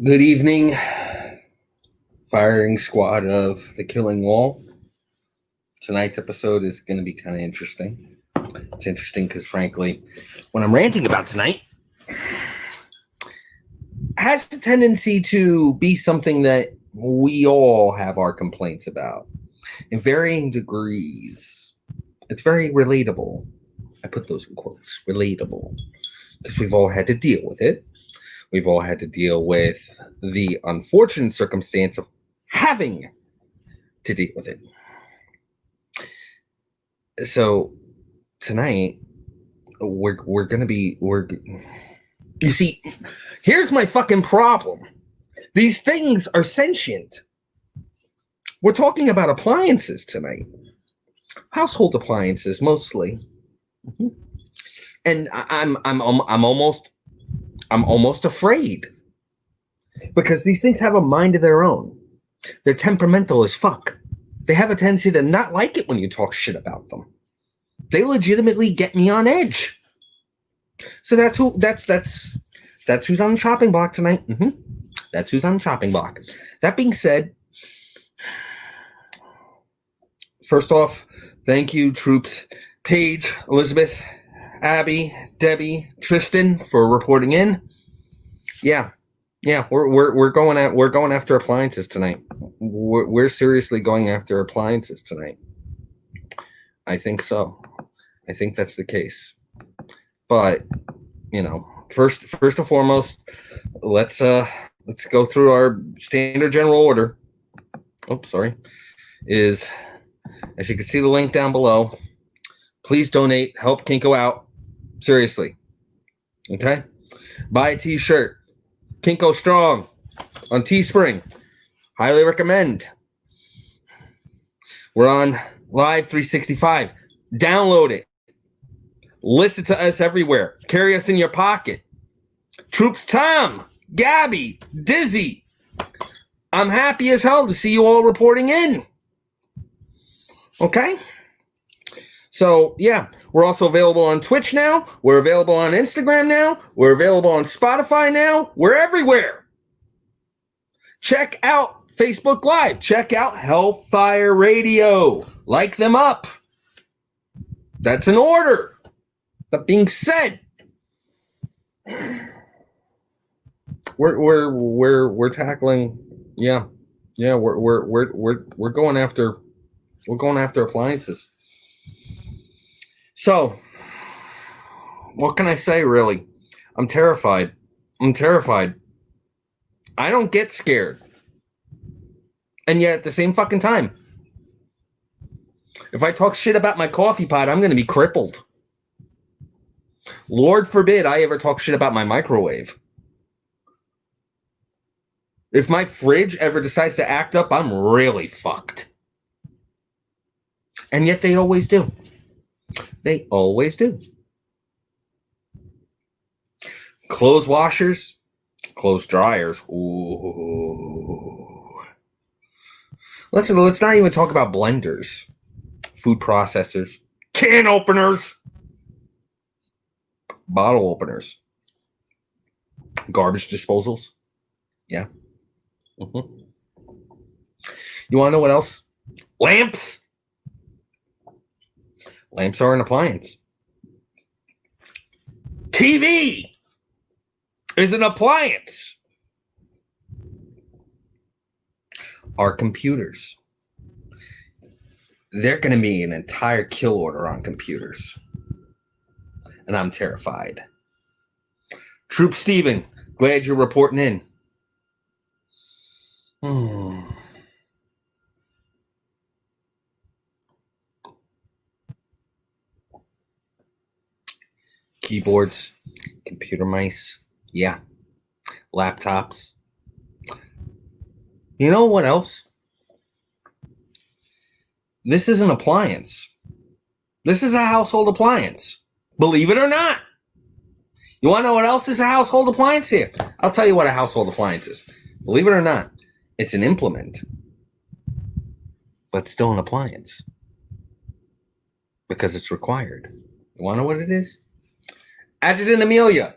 Good evening, firing squad of the Killing Wall. Tonight's episode is going to be kind of interesting. It's interesting because, frankly, what I'm ranting about tonight has a tendency to be something that we all have our complaints about in varying degrees. It's very relatable. I put those in quotes, relatable, because we've all had to deal with it. We've all had to deal with the unfortunate circumstance of having to deal with it. So tonight we're gonna be you see, here's my fucking problem. These things are sentient. We're talking about appliances tonight. Household appliances mostly. Mm-hmm. And I'm almost afraid because these things have a mind of their own. They're temperamental as fuck. They have a tendency to not like it when you talk shit about them. They legitimately get me on edge. So that's who's on the chopping block tonight. Mm-hmm. That's who's on the chopping block. That being said, first off, thank you, troops, Paige, Elizabeth, Abby, Debbie, Tristan for reporting in. Yeah, we're going after appliances tonight. We're seriously going after appliances tonight. I think so. I think that's the case. But first and foremost, let's go through our standard general order. Oh, sorry. Is, as you can see the link down below, please donate, help Kinko out. Seriously. Okay? Buy a t-shirt. Kinko Strong on Teespring. Highly recommend. We're on Live 365. Download it. Listen to us everywhere. Carry us in your pocket. Troops Tom, Gabby, Dizzy. I'm happy as hell to see you all reporting in. Okay? So, yeah, we're also available on Twitch now. We're available on Instagram now. We're available on Spotify now. We're everywhere. Check out Facebook Live. Check out Hellfire Radio. Like them up. That's an order. That being said, we're tackling, we're going after appliances. So, what can I say, really? I'm terrified. I don't get scared. And yet, at the same fucking time, if I talk shit about my coffee pot, I'm going to be crippled. Lord forbid I ever talk shit about my microwave. If my fridge ever decides to act up, I'm really fucked. And yet they always do. They always do. Clothes washers, clothes dryers. Ooh. Let's not even talk about blenders, food processors, can openers, bottle openers, garbage disposals. Yeah. Mm-hmm. You want to know what else? Lamps. Lamps are an appliance. TV is an appliance. Our computers. They're going to be an entire kill order on computers. And I'm terrified. Troop Steven, glad you're reporting in. Keyboards, computer mice, yeah. Laptops. You know what else? This is an appliance. This is a household appliance. Believe it or not. You want to know what else is a household appliance here? I'll tell you what a household appliance is. Believe it or not, it's an implement. But still an appliance. Because it's required. You want to know what it is? Adjutant Amelia.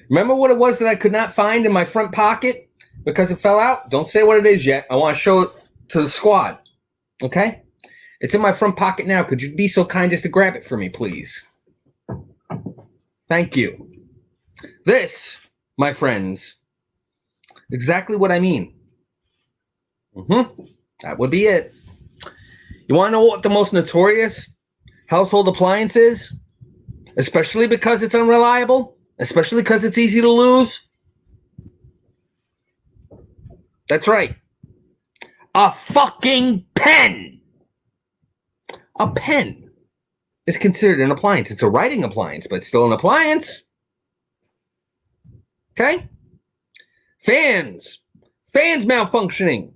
Remember what it was that I could not find in my front pocket because it fell out. Don't say what it is yet. I want to show it to the squad. Okay? It's in my front pocket now. Could you be so kind as to grab it for me, please? Thank you. This, my friends, exactly what I mean. That would be it. You want to know what the most notorious household appliance is? Especially because it's unreliable? Especially because it's easy to lose? That's right. A fucking pen. A pen is considered an appliance. It's a writing appliance, but it's still an appliance. Okay? Fans. Fans malfunctioning.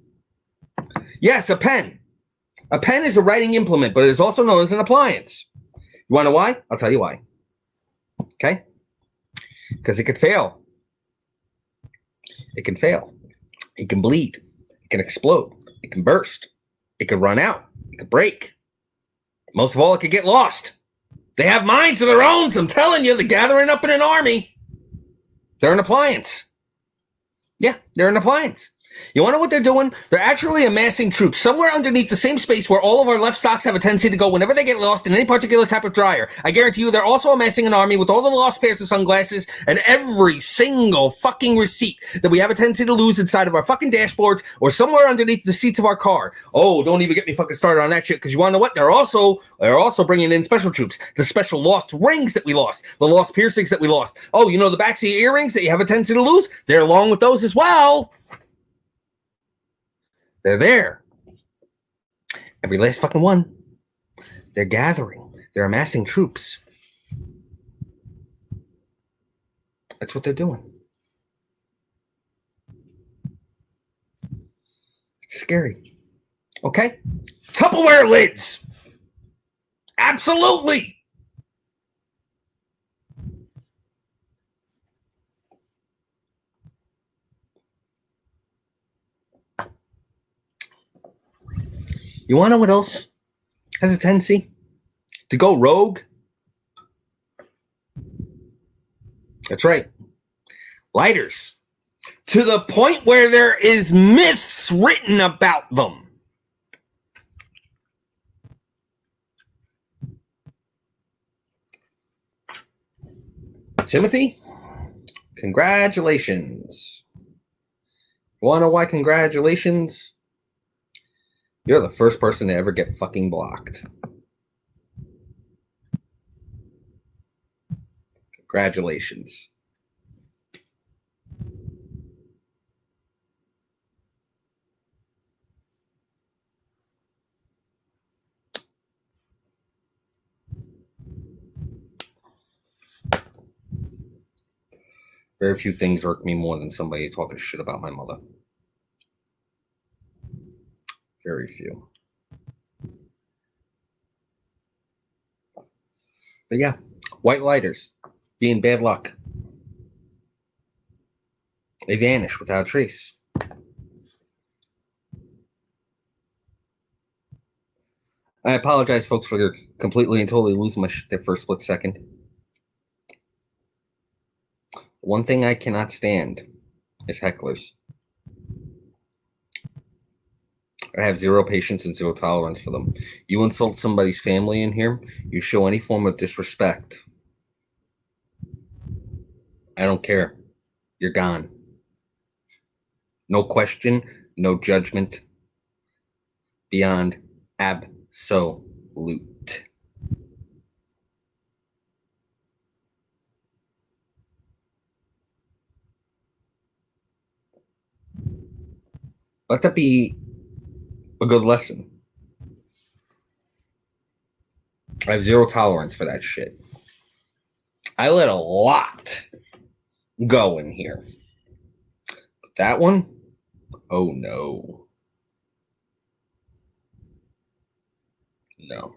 Yes, a pen. A pen is a writing implement, but it is also known as an appliance. You want to know why? I'll tell you why. Okay? Because it could fail. It can fail. It can bleed. It can explode. It can burst. It could run out. It could break. Most of all, it could get lost. They have minds of their own. So I'm telling you, they're gathering up in an army. They're an appliance. Yeah, they're an appliance. You want to know what they're doing? They're actually amassing troops somewhere underneath the same space where all of our left socks have a tendency to go whenever they get lost in any particular type of dryer. I guarantee you they're also amassing an army with all the lost pairs of sunglasses and every single fucking receipt that we have a tendency to lose inside of our fucking dashboards or somewhere underneath the seats of our car. Oh, don't even get me fucking started on that shit, because you want to know what? They're also bringing in special troops. The special lost rings that we lost. The lost piercings that we lost. Oh, you know the backseat earrings that you have a tendency to lose? They're along with those as well. They're there. Every last fucking one. They're gathering. They're amassing troops. That's what they're doing. It's scary. Okay? Tupperware lids. Absolutely. You want to know what else has a tendency to go rogue? That's right. Lighters. To the point where there is myths written about them. Timothy, congratulations. You want to know why congratulations? You're the first person to ever get fucking blocked. Congratulations. Very few things irk me more than somebody talking shit about my mother. Very few. But yeah, white lighters being bad luck. They vanish without a trace. I apologize, folks, for completely and totally losing my shit there for a split second. One thing I cannot stand is hecklers. I have zero patience and zero tolerance for them. You insult somebody's family in here, you show any form of disrespect, I don't care. You're gone. No question, no judgment. Beyond absolute. Let that be a good lesson. I have zero tolerance for that shit. I let a lot go in here. But that one, oh no. No.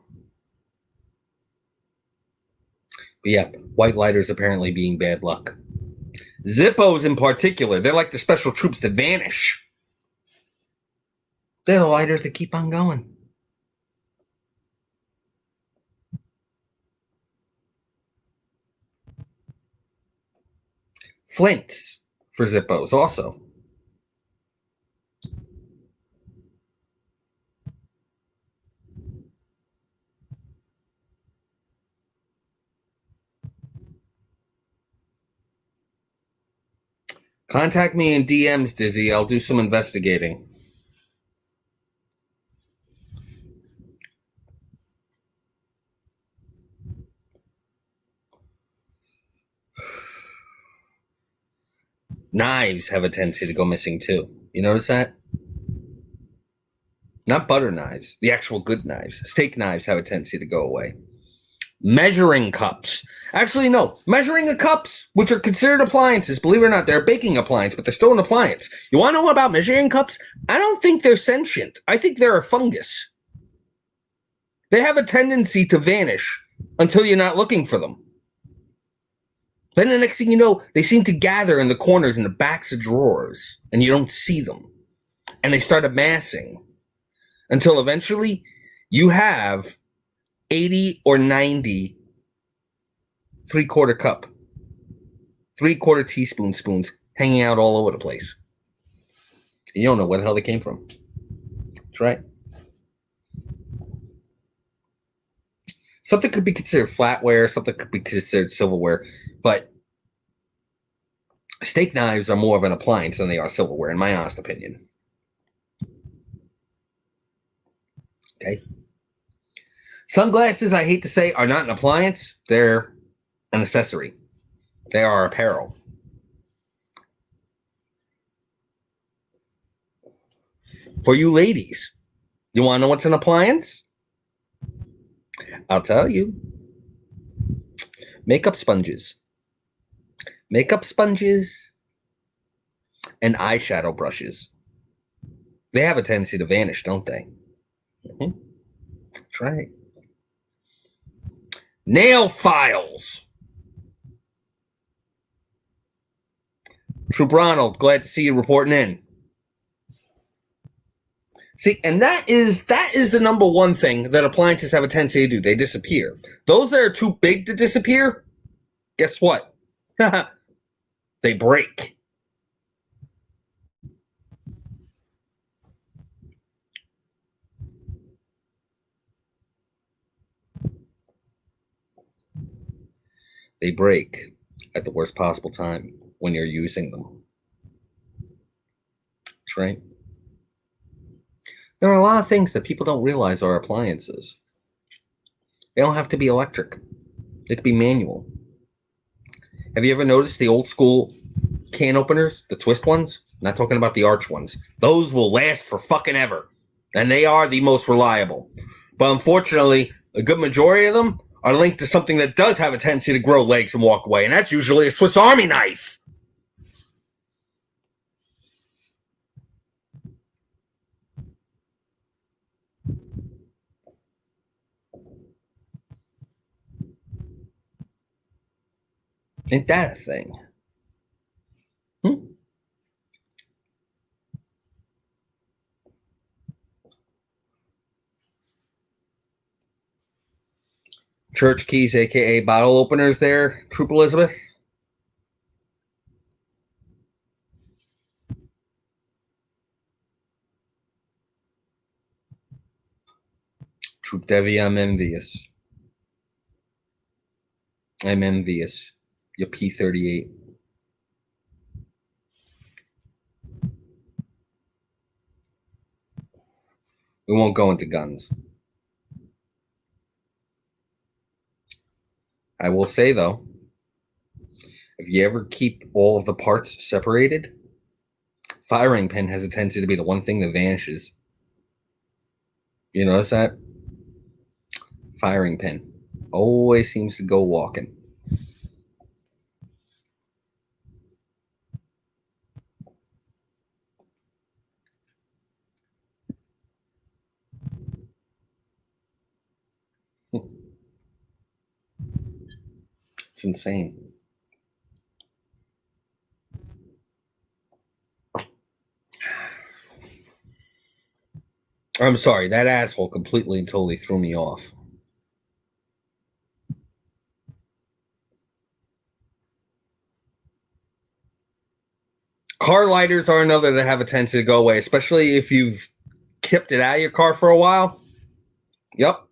But yeah, white lighters apparently being bad luck. Zippos in particular, they're like the special troops that vanish. They're the lighters that keep on going. Flints for Zippos also. Contact me in DMs, Dizzy. I'll do some investigating. Knives have a tendency to go missing too. You notice that? Not butter knives, the actual good knives. Steak knives have a tendency to go away. Measuring cups. Actually, no. Measuring cups, which are considered appliances, believe it or not, they're a baking appliance, but they're still an appliance. You want to know about measuring cups? I don't think they're sentient. I think they're a fungus. They have a tendency to vanish until you're not looking for them. Then the next thing you know, they seem to gather in the corners and the backs of drawers, and you don't see them. And they start amassing until eventually you have 80 or 90 three-quarter cup, three-quarter teaspoon spoons hanging out all over the place. You don't know where the hell they came from. That's right. Something could be considered flatware, something could be considered silverware, but steak knives are more of an appliance than they are silverware, in my honest opinion. Okay. Sunglasses, I hate to say, are not an appliance. They're an accessory. They are apparel. For you ladies, you want to know what's an appliance? I'll tell you. Makeup sponges. Makeup sponges and eyeshadow brushes. They have a tendency to vanish, don't they? Mm-hmm. That's right. Nail files. Troop Ronald, glad to see you reporting in. See, and that is the number one thing that appliances have a tendency to do. They disappear. Those that are too big to disappear, guess what? They break. They break at the worst possible time when you're using them. That's right. There are a lot of things that people don't realize are appliances. They don't have to be electric. They could be manual. Have you ever noticed the old school can openers, the twist ones? I'm not talking about the arch ones. Those will last for fucking ever. And they are the most reliable. But unfortunately, a good majority of them are linked to something that does have a tendency to grow legs and walk away. And that's usually a Swiss Army knife. Ain't that a thing? Church keys, aka bottle openers there, Troop Elizabeth. Troop Devi, I'm envious. I'm envious. Your P-38. We won't go into guns. I will say, though, if you ever keep all of the parts separated, firing pin has a tendency to be the one thing that vanishes. You notice that? Firing pin always seems to go walking. It's insane. I'm sorry, that asshole completely and totally threw me off. Car lighters are another that have a tendency to go away, especially if you've kept it out of your car for a while. Yep.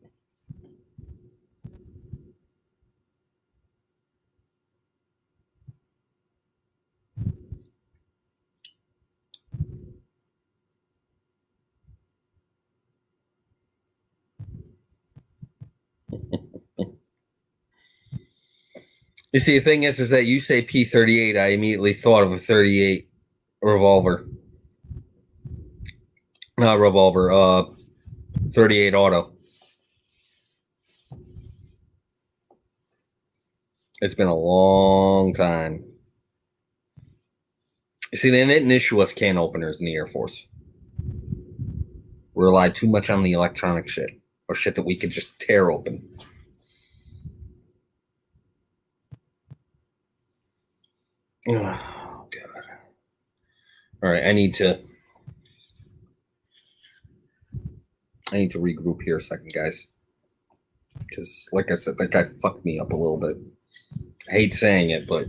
You see, the thing is that you say P38, I immediately thought of a 38 revolver. Not revolver, 38 auto. It's been a long time. You see, they didn't issue us can openers in the Air Force. We relied too much on the electronic shit, or shit that we could just tear open. Oh, God. All right, I need to regroup here a second, guys. Because, like I said, that guy fucked me up a little bit. I hate saying it, but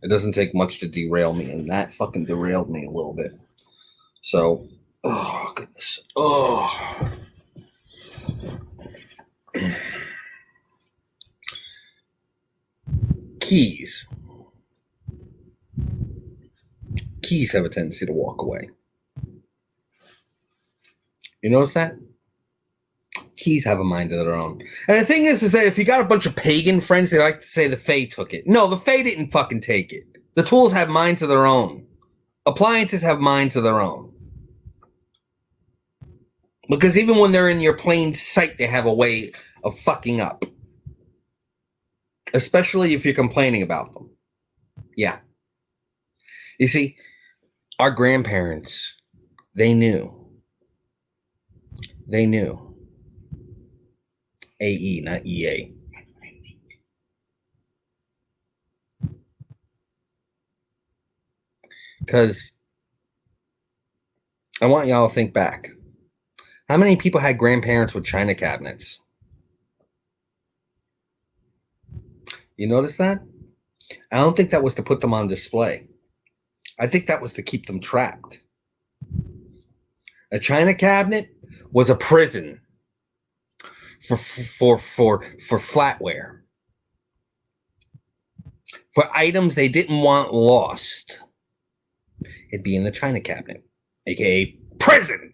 it doesn't take much to derail me, and that fucking derailed me a little bit. So, oh, goodness. Oh. Keys. Keys have a tendency to walk away. You notice that? Keys have a mind of their own. And the thing is that if you got a bunch of pagan friends, they like to say the Fae took it. No, the Fae didn't fucking take it. The tools have minds of their own. Appliances have minds of their own. Because even when they're in your plain sight, they have a way of fucking up. Especially if you're complaining about them. Yeah. You see, our grandparents, they knew. They knew. AE, not EA. Because I want y'all to think back. How many people had grandparents with china cabinets? You notice that? I don't think that was to put them on display. I think that was to keep them trapped. A china cabinet was a prison for flatware. For items they didn't want lost. It'd be in the china cabinet, aka prison.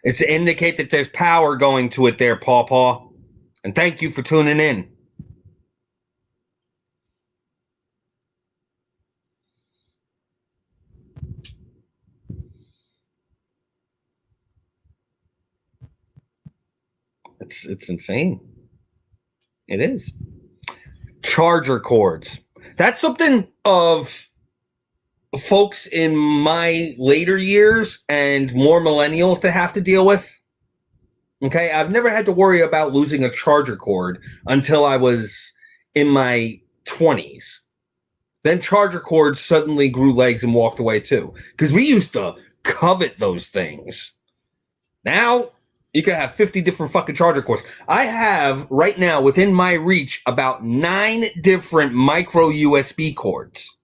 It's to indicate that there's power going to it there, Paw. And thank you for tuning in. It's insane. It is. Charger cords. That's something of folks in my later years and more millennials to have to deal with. Okay, I've never had to worry about losing a charger cord until I was in my 20s. Then charger cords suddenly grew legs and walked away too. Because we used to covet those things. Now, you can have 50 different fucking charger cords. I have, right now, within my reach, about 9 different micro USB cords.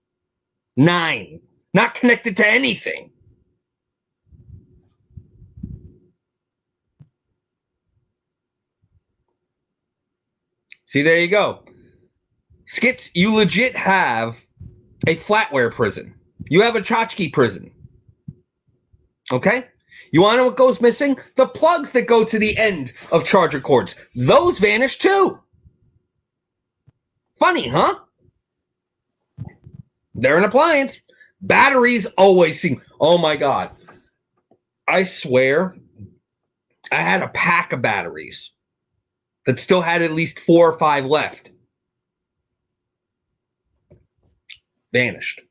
9. Not connected to anything. See, there you go. Skits, you legit have a flatware prison. You have a tchotchke prison. Okay? You want to know what goes missing? The plugs that go to the end of charger cords. Those vanish too. Funny, huh? They're an appliance. Batteries always seem... Oh my God. I swear, I had a pack of batteries that still had at least 4 or 5 left. Vanished.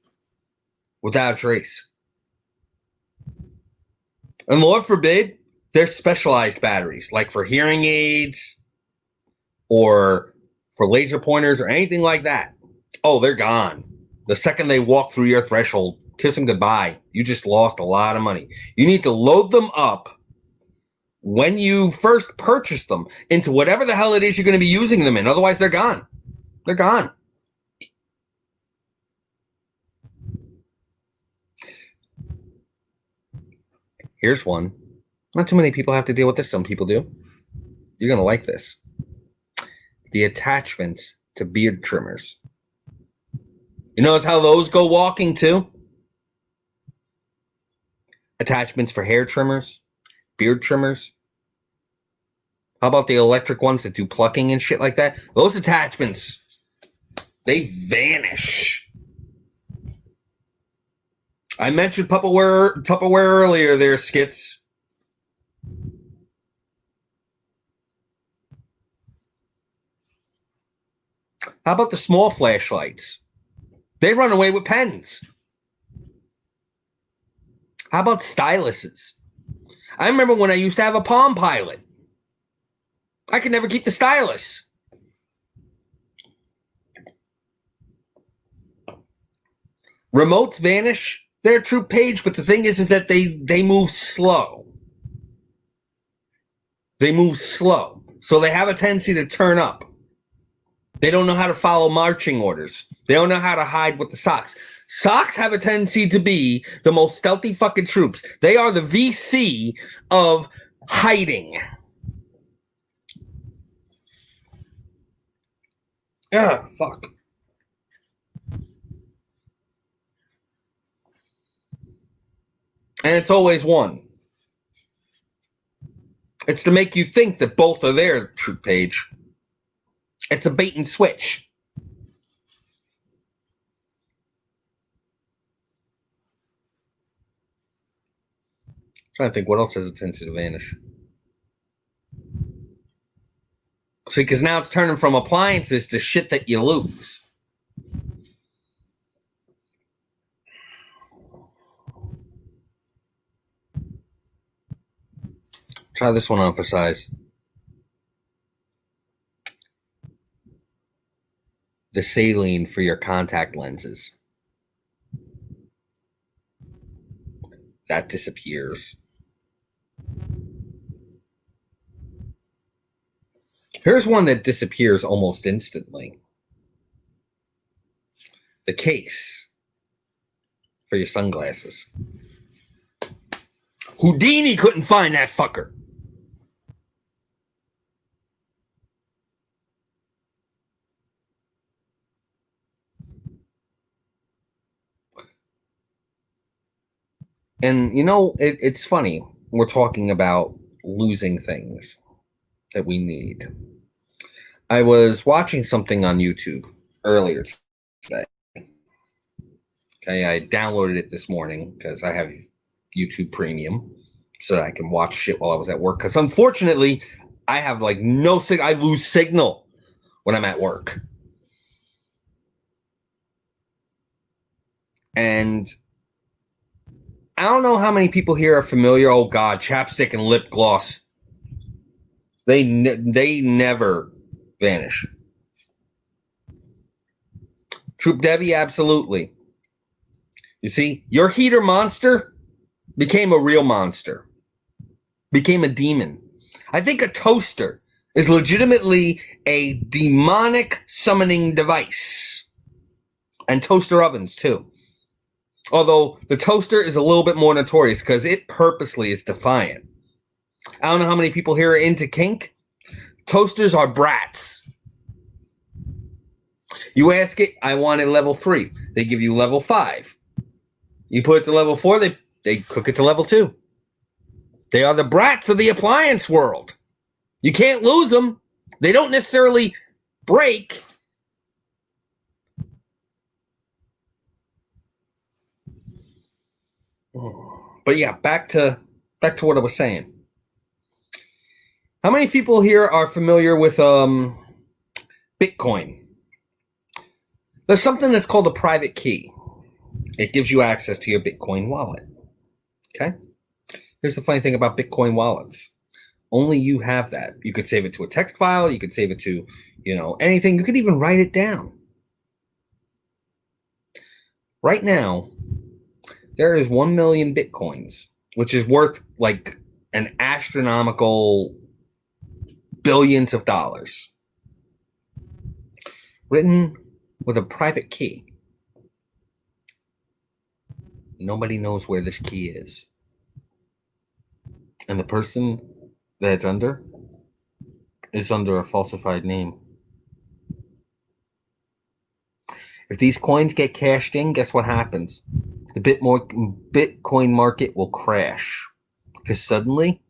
Without a trace. And Lord forbid, they're specialized batteries, like for hearing aids or for laser pointers or anything like that. Oh, they're gone. The second they walk through your threshold, kiss them goodbye. You just lost a lot of money. You need to load them up when you first purchase them into whatever the hell it is you're going to be using them in. Otherwise, they're gone. They're gone. Here's one. Not too many people have to deal with this. Some people do. You're going to like this. The attachments to beard trimmers. You notice how those go walking too? attachments for hair trimmers, beard trimmers. How about the electric ones that do plucking and shit like that? Those attachments, they vanish. I mentioned Tupperware earlier there, Skits. How about the small flashlights? They run away with pens. How about styluses? I remember when I used to have a Palm Pilot. I could never keep the stylus. Remotes vanish. They're a true page, but the thing is that they move slow. They move slow. So they have a tendency to turn up. They don't know how to follow marching orders. They don't know how to hide with the socks. Socks have a tendency to be the most stealthy fucking troops. They are the VC of hiding. Ah, fuck. And it's always one. It's to make you think that both are there, troop page. It's a bait and switch. I'm trying to think what else has a tendency to vanish. See, because now it's turning from appliances to shit that you lose. Try this one on for size. The saline for your contact lenses. That disappears. Here's one that disappears almost instantly. The case for your sunglasses. Houdini couldn't find that fucker. And, you know, it's funny. We're talking about losing things that we need. I was watching something on YouTube earlier today. Okay, I downloaded it this morning because I have YouTube Premium so that I can watch shit while I was at work. Because unfortunately, I have like no I lose signal when I'm at work. And I don't know how many people here are familiar. Oh God, chapstick and lip gloss. They never vanish. Troop Devi, absolutely. You see, your heater monster became a real monster, became a demon. I think a toaster is legitimately a demonic summoning device, and toaster ovens too. Although the toaster is a little bit more notorious because it purposely is defiant. I don't know how many people here are into kink. Toasters are brats. You ask it, I want it level 3. They give you level 5. You put it to level 4, they cook it to level 2. They are the brats of the appliance world. You can't lose them. They don't necessarily break. But yeah, back to what I was saying. How many people here are familiar with Bitcoin? There's something that's called a private key. It gives you access to your Bitcoin wallet. Okay? Here's the funny thing about Bitcoin wallets. Only you have that. You could save it to a text file. You could save it to, anything. You could even write it down. Right now, there is 1 million Bitcoins, which is worth like an astronomical billions of dollars, written with a private key. Nobody knows where this key is. And the person that it's under is under a falsified name. If these coins get cashed in, guess what happens? the Bitcoin market will crash because suddenly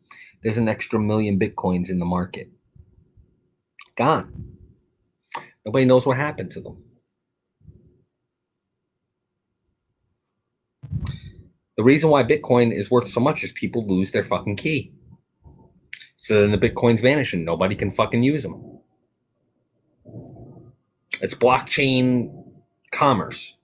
there's an extra million Bitcoins in the market. Gone. Nobody knows what happened to them. The reason why Bitcoin is worth so much is people lose their fucking key. So then the Bitcoins vanish and nobody can fucking use them. It's blockchain commerce.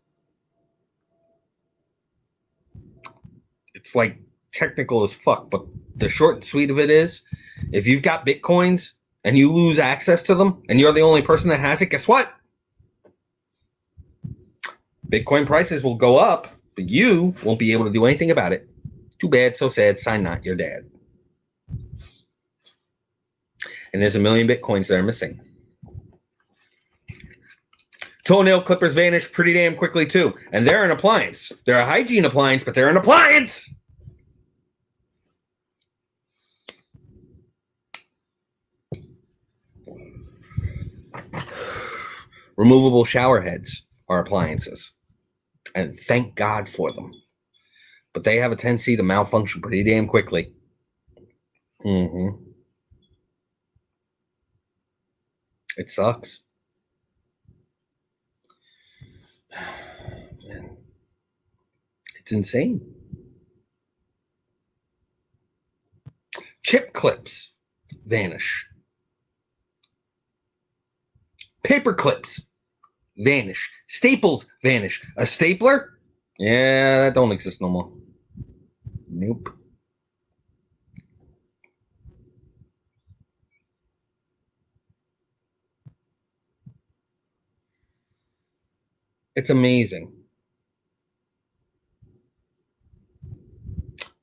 It's like technical as fuck, but the short and sweet of it is, if you've got Bitcoins and you lose access to them and you're the only person that has it, guess what? Bitcoin prices will go up, but you won't be able to do anything about it. Too bad, so sad, sign not your dad. And there's a million Bitcoins that are missing. Toenail clippers vanish pretty damn quickly too. And they're an appliance. They're a hygiene appliance, but they're an appliance. Removable shower heads are appliances. And thank God for them. But they have a tendency to malfunction pretty damn quickly. Mm-hmm. It sucks. Man. It's insane. Chip clips vanish. Paper clips vanish. Staples vanish. A stapler? Yeah, that don't exist no more. Nope. It's amazing.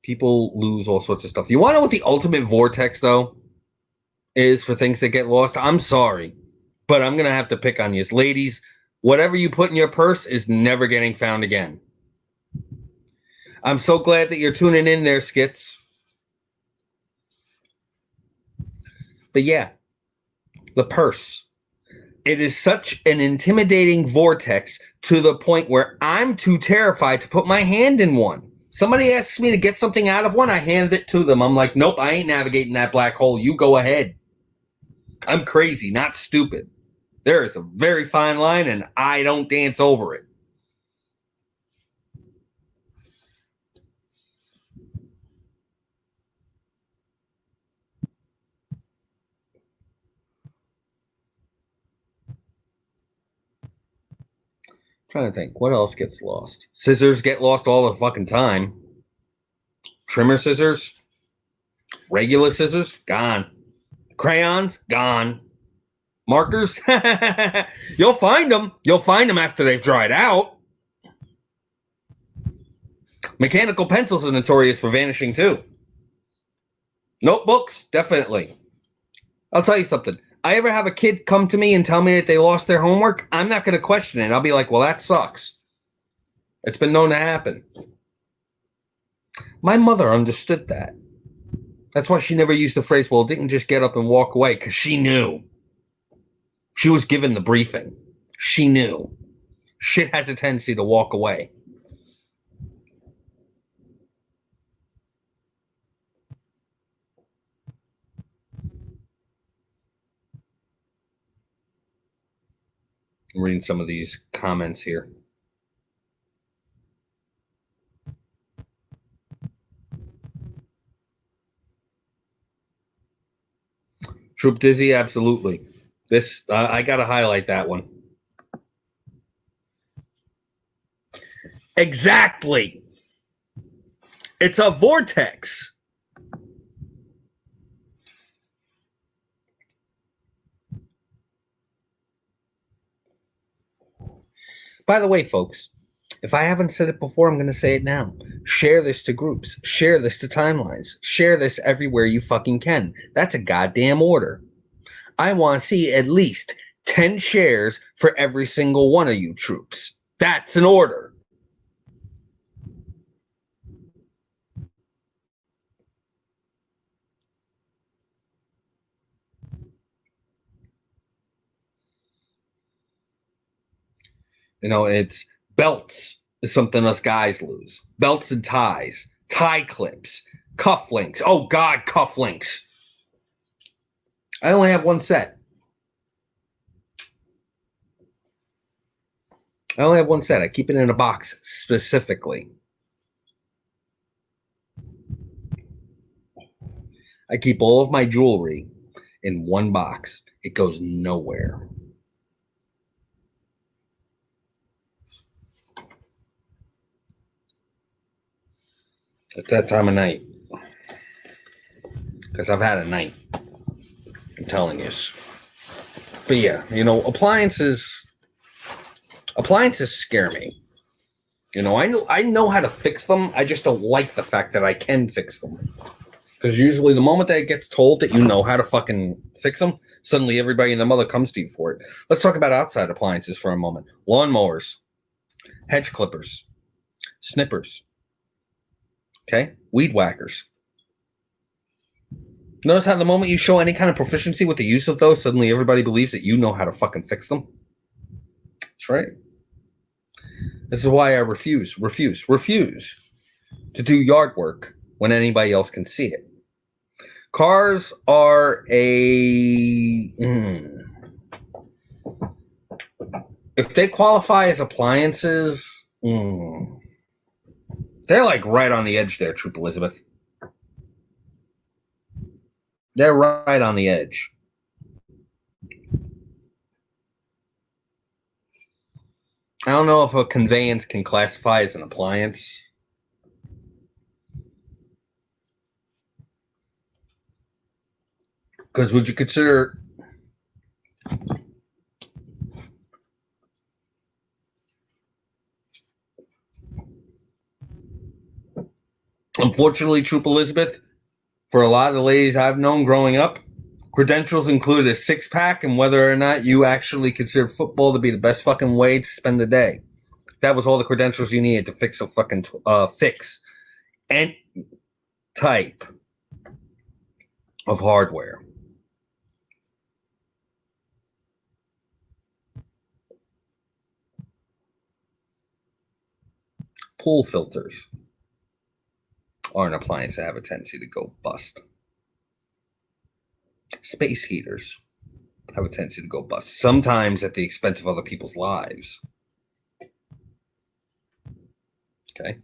People lose all sorts of stuff. You want to know what the ultimate vortex, though, is for things that get lost? I'm sorry, but I'm going to have to pick on you. Ladies, whatever you put in your purse is never getting found again. I'm so glad that you're tuning in there, Skits. But yeah, the purse. It is such an intimidating vortex to the point where I'm too terrified to put my hand in one. Somebody asks me to get something out of one, I hand it to them. I'm like, nope, I ain't navigating that black hole. You go ahead. I'm crazy, not stupid. There is a very fine line, and I don't dance over it. Trying to think, what else gets lost? Scissors get lost all the fucking time. Trimmer scissors, regular scissors, gone. Crayons, gone. Markers, you'll find them. You'll find them after they've dried out. Mechanical pencils are notorious for vanishing too. Notebooks, definitely. I'll tell you something. I ever have a kid come to me and tell me that they lost their homework, I'm not going to question it. I'll be like, well, that sucks. It's been known to happen. My mother understood that. That's why she never used the phrase, well, didn't just get up and walk away, because she knew. She was given the briefing. She knew. Shit has a tendency to walk away. I'm reading some of these comments here. Troop Dizzy, absolutely. This, I got to highlight that one. Exactly. It's a vortex. By the way, folks, if I haven't said it before, I'm going to say it now. Share this to groups. Share this to timelines. Share this everywhere you fucking can. That's a goddamn order. I want to see at least 10 shares for every single one of you troops. That's an order. You know, it's belts is something us guys lose. Belts and ties, tie clips, cufflinks. Oh, God, cufflinks. I only have one set. I keep it in a box specifically. I keep all of my jewelry in one box. It goes nowhere. It's that time of night. Because I've had a night. I'm telling you. But yeah, appliances scare me. I know how to fix them. I just don't like the fact that I can fix them. Because usually the moment that it gets told that you know how to fucking fix them, suddenly everybody and their mother comes to you for it. Let's talk about outside appliances for a moment. Lawnmowers, hedge clippers, snippers, okay? Weed whackers. Notice how the moment you show any kind of proficiency with the use of those, suddenly everybody believes that you know how to fucking fix them. That's right. This is why I refuse to do yard work when anybody else can see it. Cars are if they qualify as appliances, they're like right on the edge there, Troop Elizabeth. They're right on the edge. I don't know if a conveyance can classify as an appliance. Because would you consider unfortunately, Troop Elizabeth, for a lot of the ladies I've known growing up, credentials included a six-pack and whether or not you actually consider football to be the best fucking way to spend the day. That was all the credentials you needed to fix a fucking fix any type of hardware. Pool filters are an appliance that have a tendency to go bust. Space heaters have a tendency to go bust, sometimes at the expense of other people's lives. Okay.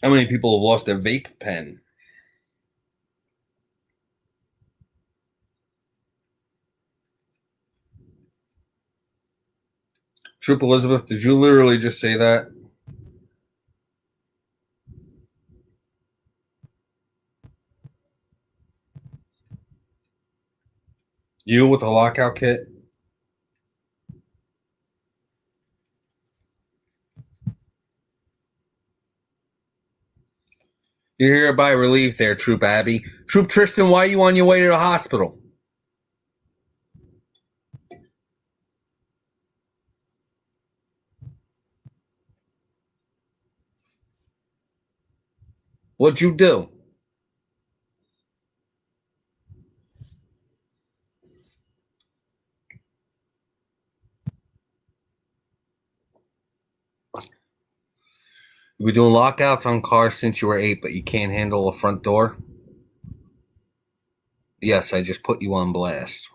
How many people have lost their vape pen? Troop Elizabeth, did you literally just say that? You with a lockout kit? You're hereby relieved there, Troop Abby. Troop Tristan, why are you on your way to the hospital? What'd you do? You've been doing lockouts on cars since you were 8, but you can't handle a front door? Yes, I just put you on blast.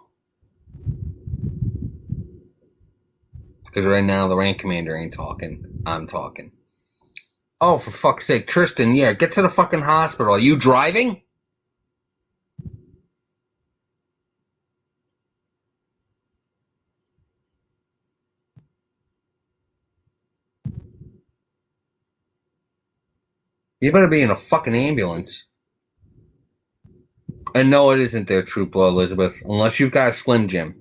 Because right now the rank commander ain't talking. I'm talking. Oh, for fuck's sake. Tristan, yeah, get to the fucking hospital. Are you driving? You better be in a fucking ambulance. And no, it isn't there, Troop Elizabeth, unless you've got a Slim Jim.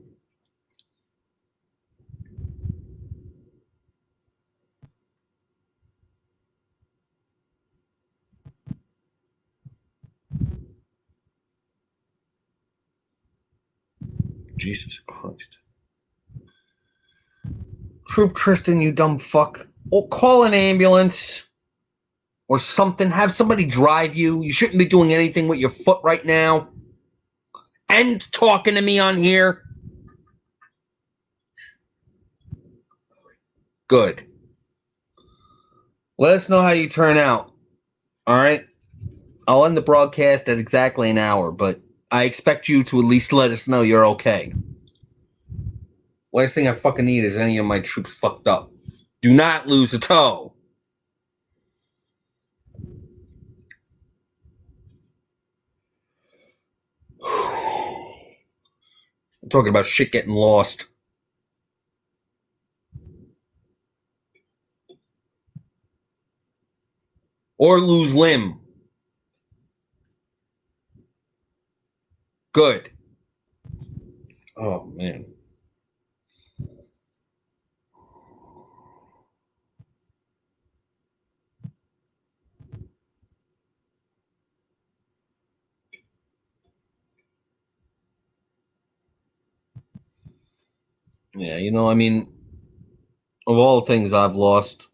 Jesus Christ. Troop Tristan, you dumb fuck. Or call an ambulance or something. Have somebody drive you. You shouldn't be doing anything with your foot right now. and talking to me on here? Good. Let us know how you turn out. All right? I'll end the broadcast at exactly an hour, but I expect you to at least let us know you're okay. Last thing I fucking need is any of my troops fucked up. Do not lose a toe. I'm talking about shit getting lost. Or lose limb. Good. Oh, man. Yeah, I mean, of all the things I've lost,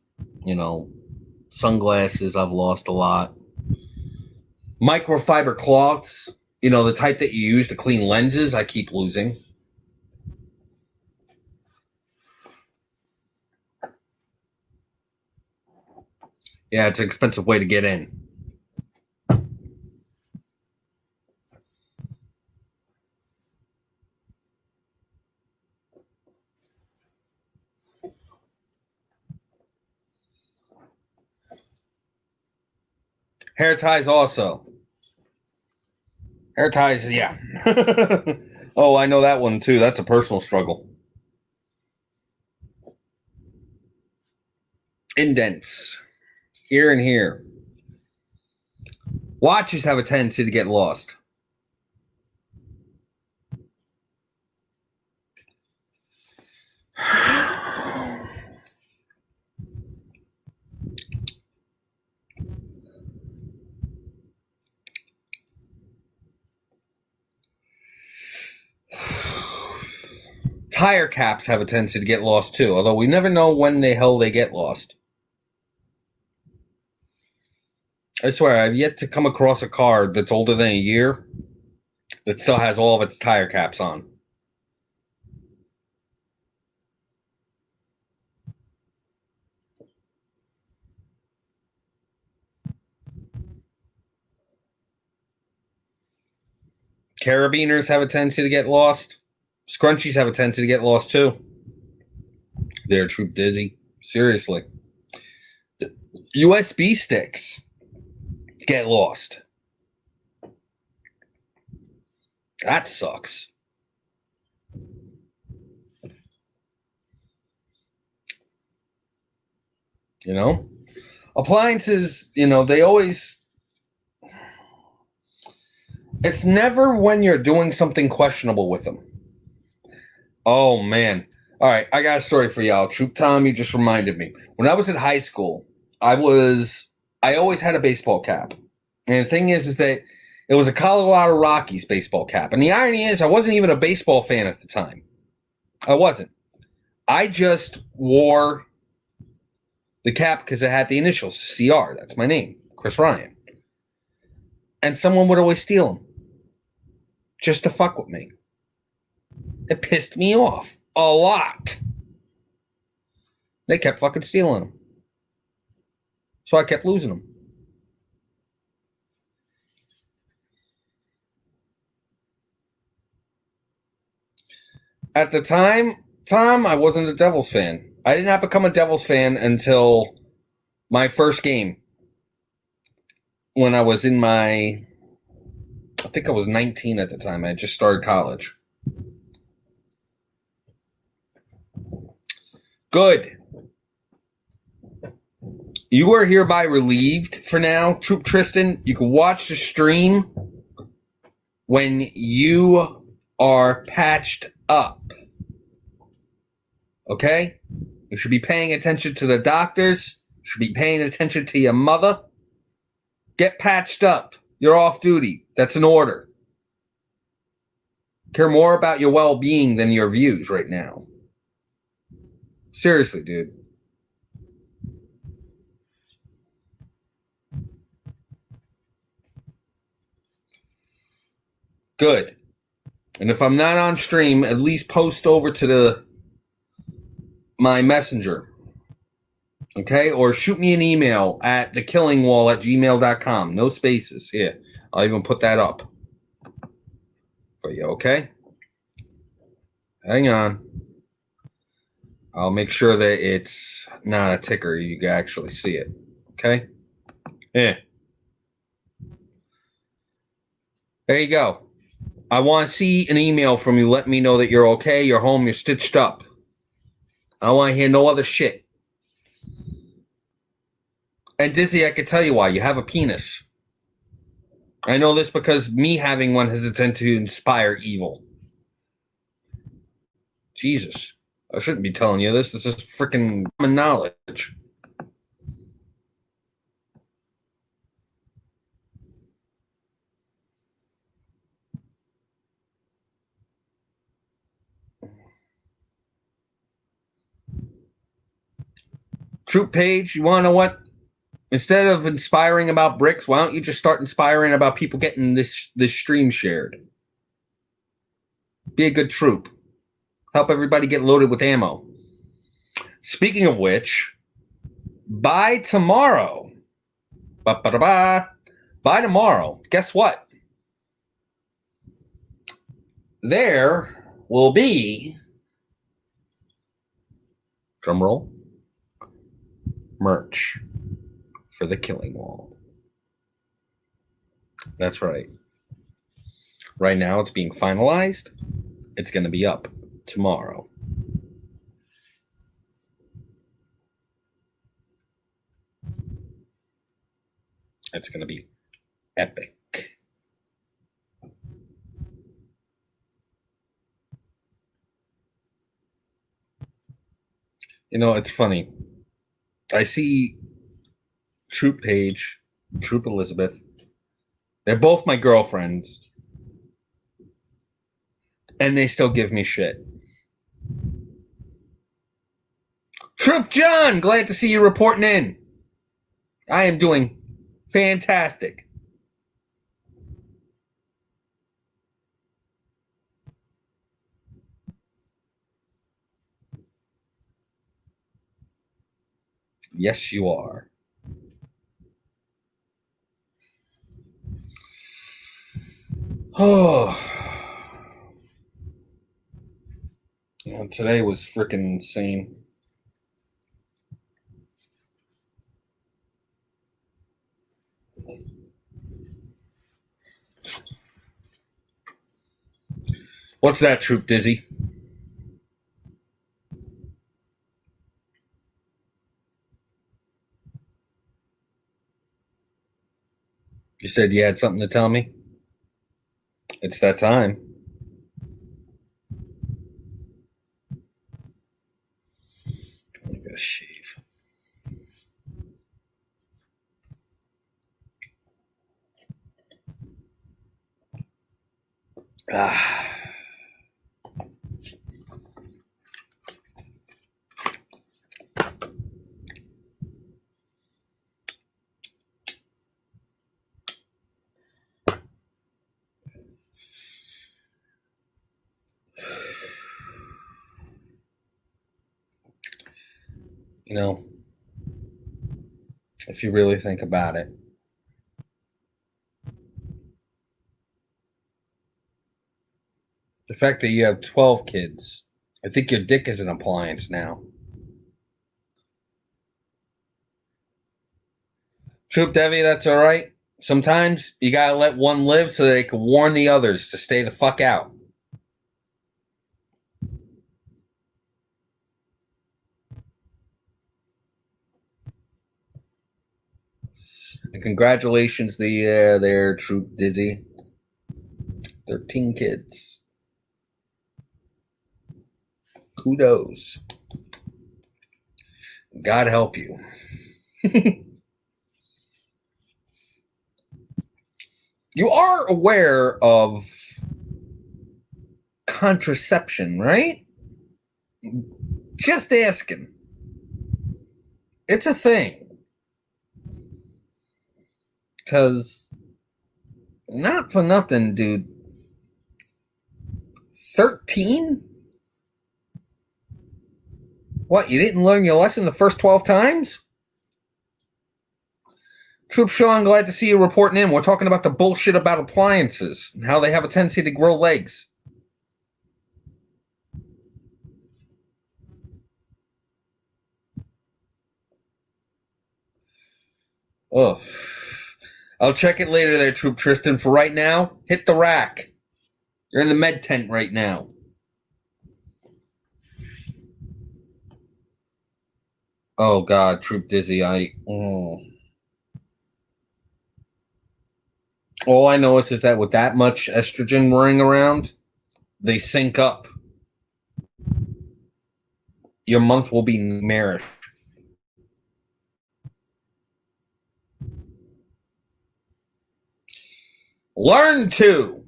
sunglasses I've lost a lot. Microfiber cloths, the type that you use to clean lenses, I keep losing. Yeah, it's an expensive way to get in. Hair ties also. Hair ties, yeah. Oh, I know that one too. That's a personal struggle. Indents. Here and here. Watches have a tendency to get lost. Tire caps have a tendency to get lost too, although we never know when the hell they get lost. I swear, I've yet to come across a car that's older than a year that still has all of its tire caps on. Carabiners have a tendency to get lost. Scrunchies have a tendency to get lost too. They're troop dizzy. Seriously. USB sticks get lost. That sucks. Appliances, they always. It's never when you're doing something questionable with them. Oh, man. All right, I got a story for y'all. Troop Tom, you just reminded me. When I was in high school, I always had a baseball cap. And the thing is that it was a Colorado Rockies baseball cap. And the irony is I wasn't even a baseball fan at the time. I wasn't. I just wore the cap because it had the initials, CR. That's my name, Chris Ryan. And someone would always steal them just to fuck with me. It pissed me off a lot. They kept fucking stealing them. So I kept losing them. At the time, Tom, I wasn't a Devils fan. I did not become a Devils fan until my first game. When I was I think I was 19 at the time. I had just started college. Good. You are hereby relieved for now, Troop Tristan. You can watch the stream when you are patched up. Okay? You should be paying attention to the doctors. You should be paying attention to your mother. Get patched up. You're off duty. That's an order. Care more about your well-being than your views right now. Seriously, dude. Good. And if I'm not on stream, at least post over to my messenger. Okay? Or shoot me an email at thekillingwall@gmail.com. No spaces. Here. I'll even put that up for you, okay? Hang on. I'll make sure that it's not a ticker. You can actually see it. Okay? Yeah. There you go. I want to see an email from you. Let me know that you're okay. You're home. You're stitched up. I don't want to hear no other shit. And Dizzy, I can tell you why. You have a penis. I know this because me having one has a tendency to inspire evil. Jesus. I shouldn't be telling you this. This is freaking common knowledge. Troop page, you want to know what? Instead of inspiring about bricks, why don't you just start inspiring about people getting this stream shared? Be a good troop. Help everybody get loaded with ammo. Speaking of which, by tomorrow, guess what? There will be, drumroll, merch for the Killing Wall. That's right. Right now it's being finalized. It's going to be up tomorrow. It's going to be epic. You know, it's funny. I see Troop Paige, Troop Elizabeth. They're both my girlfriends. And they still give me shit. Troop John, glad to see you reporting in. I am doing fantastic. Yes, you are. Oh. You know, today was freaking insane. What's that, Troop Dizzy? You said you had something to tell me? It's that time. I'm gonna shave. You know, if you really think about it, the fact that you have 12 kids, I think your dick is an appliance now. Troop Devi, that's all right. Sometimes you gotta let one live so they can warn the others to stay the fuck out. And congratulations, there, Troop Dizzy. 13 kids. Kudos. God help you. You are aware of contraception, right? Just asking. It's a thing. Because, not for nothing, dude. 13? What, you didn't learn your lesson the first 12 times? Troop Sean, glad to see you reporting in. We're talking about the bullshit about appliances and how they have a tendency to grow legs. Oh, I'll check it later there, Troop Tristan. For right now, hit the rack. You're in the med tent right now. Oh, God, Troop Dizzy, All I know is that with that much estrogen running around, they sync up. Your month will be nightmarish. Learn to.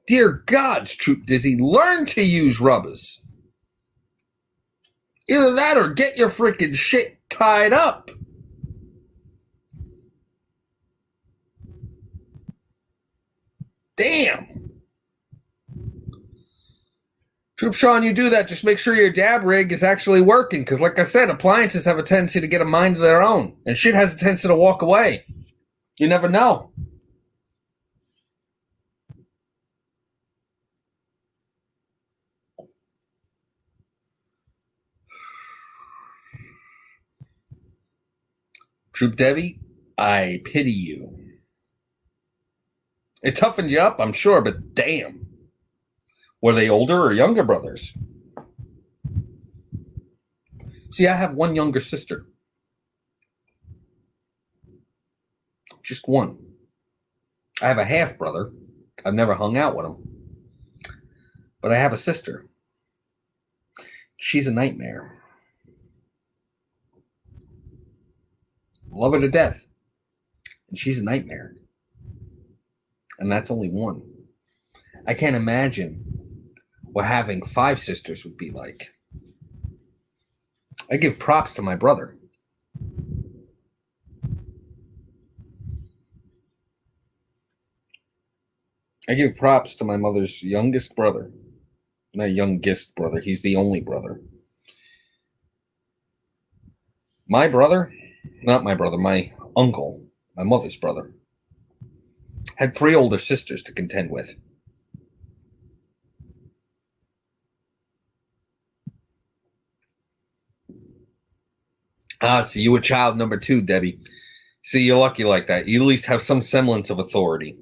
Dear gods, Troop Dizzy, learn to use rubbers. Either that or get your freaking shit tied up. Damn. Troop Sean, you do that. Just make sure your dab rig is actually working. Because like I said, appliances have a tendency to get a mind of their own. And shit has a tendency to walk away. You never know. Troop Debbie, I pity you. It toughened you up, I'm sure, but damn. Were they older or younger brothers? See, I have one younger sister. Just one. I have a half brother. I've never hung out with him. But I have a sister. She's a nightmare. Love her to death. And she's a nightmare. And that's only one. I can't imagine what having 5 sisters would be like. I give props to my brother. I give props to my mother's youngest brother. Not youngest brother, he's the only brother. My brother, not my brother, my uncle, my mother's brother, had 3 older sisters to contend with. So you were child number 2, Debbie. See, you're lucky like that. You at least have some semblance of authority.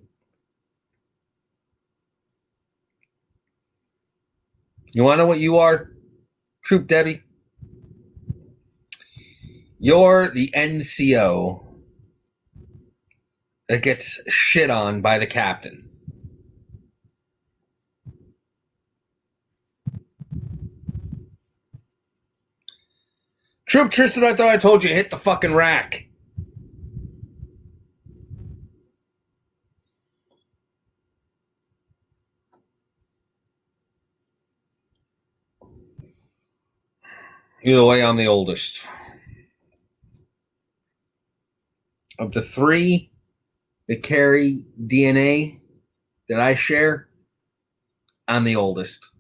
You want to know what you are, Troop Debbie? You're the NCO that gets shit on by the captain. Troop Tristan, I thought I told you, hit the fucking rack. Either way, I'm the oldest. Of the 3 that carry DNA that I share, I'm the oldest.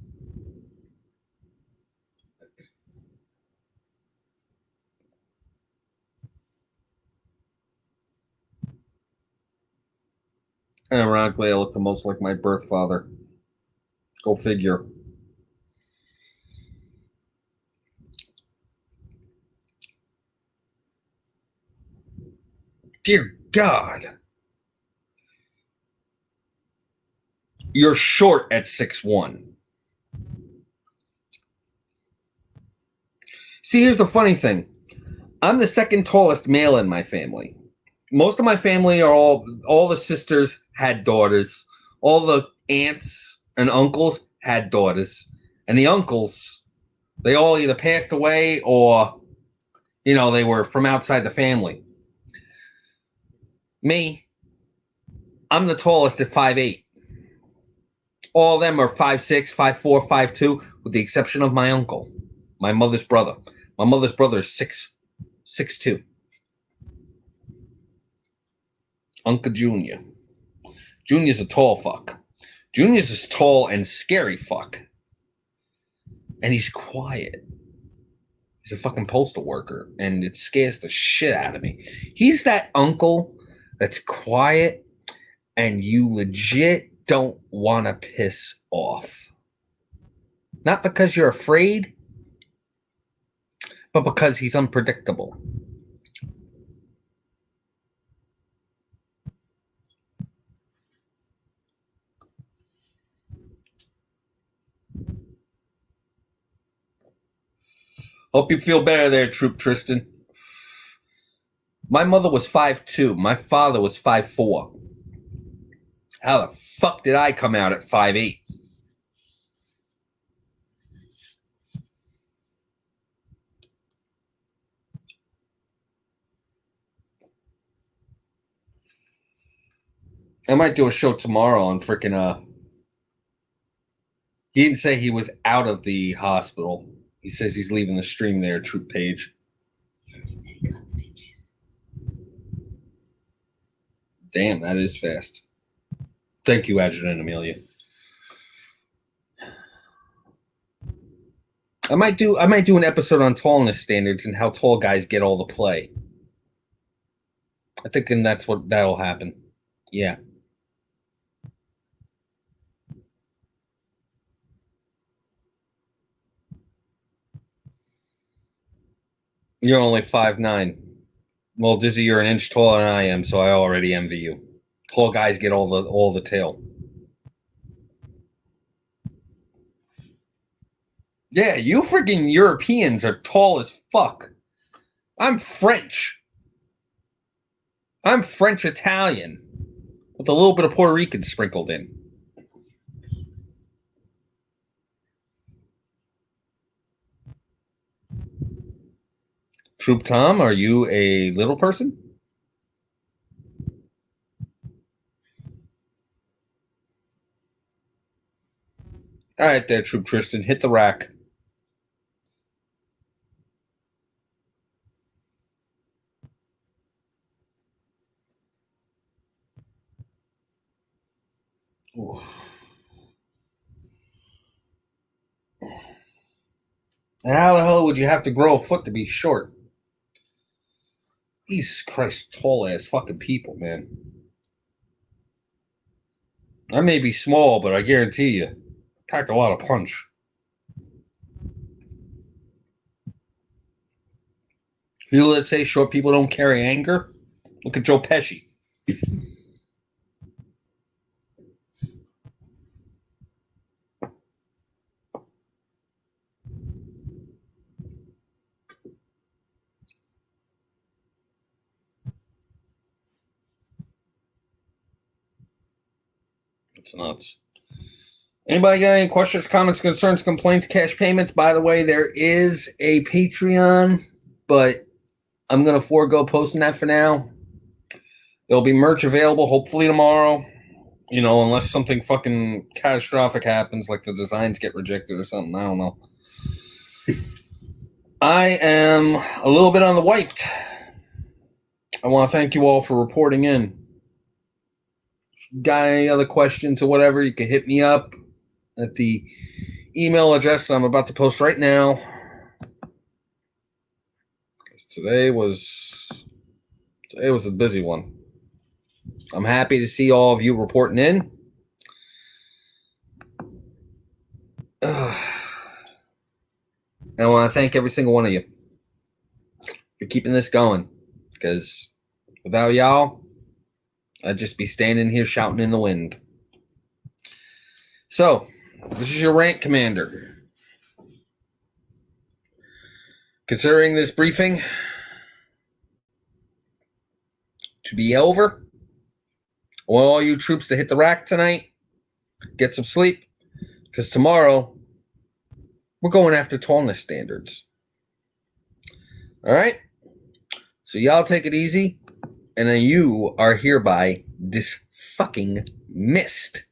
And ironically, I look the most like my birth father. Go figure. Dear God. You're short at 6'1". See, here's the funny thing. I'm the second tallest male in my family. Most of my family are all the sisters had daughters. All the aunts and uncles had daughters. And the uncles, they all either passed away or, they were from outside the family. Me, I'm the tallest at 5'8". All of them are 5'6", 5'4", 5'2", with the exception of my uncle, my mother's brother. My mother's brother is 6'2". Uncle Junior. Junior's a tall fuck. Junior's a tall and scary fuck. And he's quiet. He's a fucking postal worker, and it scares the shit out of me. He's that uncle that's quiet, and you legit don't want to piss off. Not because you're afraid, but because he's unpredictable. Hope you feel better there, Troop Tristan. My mother was 5'2". My father was 5'4". How the fuck did I come out at 5'8"? I might do a show tomorrow on freaking He didn't say he was out of the hospital. He says he's leaving the stream there, Troop Page. Damn, that is fast. Thank you, Adjutant Amelia. I might do an episode on tallness standards and how tall guys get all the play. I think that'll happen. Yeah. You're only 5'9". Well, Dizzy, you're an inch taller than I am, so I already envy you. Tall guys get all the tail. Yeah, you freaking Europeans are tall as fuck. I'm French. I'm French Italian with a little bit of Puerto Rican sprinkled in. Troop Tom, are you a little person? All right there, Troop Tristan. Hit the rack. Ooh. How the hell would you have to grow a foot to be short? Jesus Christ, tall ass fucking people, man. I may be small, but I guarantee you, I pack a lot of punch. People that say short people don't carry anger, look at Joe Pesci. It's nuts. Anybody got any questions, comments, concerns, complaints, cash payments? By the way, there is a Patreon, but I'm going to forego posting that for now. There'll be merch available hopefully tomorrow. You know, unless something fucking catastrophic happens, like the designs get rejected or something. I don't know. I am a little bit on the wiped. I want to thank you all for reporting in. If you got any other questions or whatever, you can hit me up at the email address I'm about to post right now. Today was a busy one. I'm happy to see all of you reporting in. I want to thank every single one of you for keeping this going, because without y'all, I'd just be standing here shouting in the wind. So, this is your rank commander. Considering this briefing to be over, I want all you troops to hit the rack tonight, get some sleep, because tomorrow we're going after tallness standards. All right? So y'all take it easy, and then you are hereby dis-fucking-missed.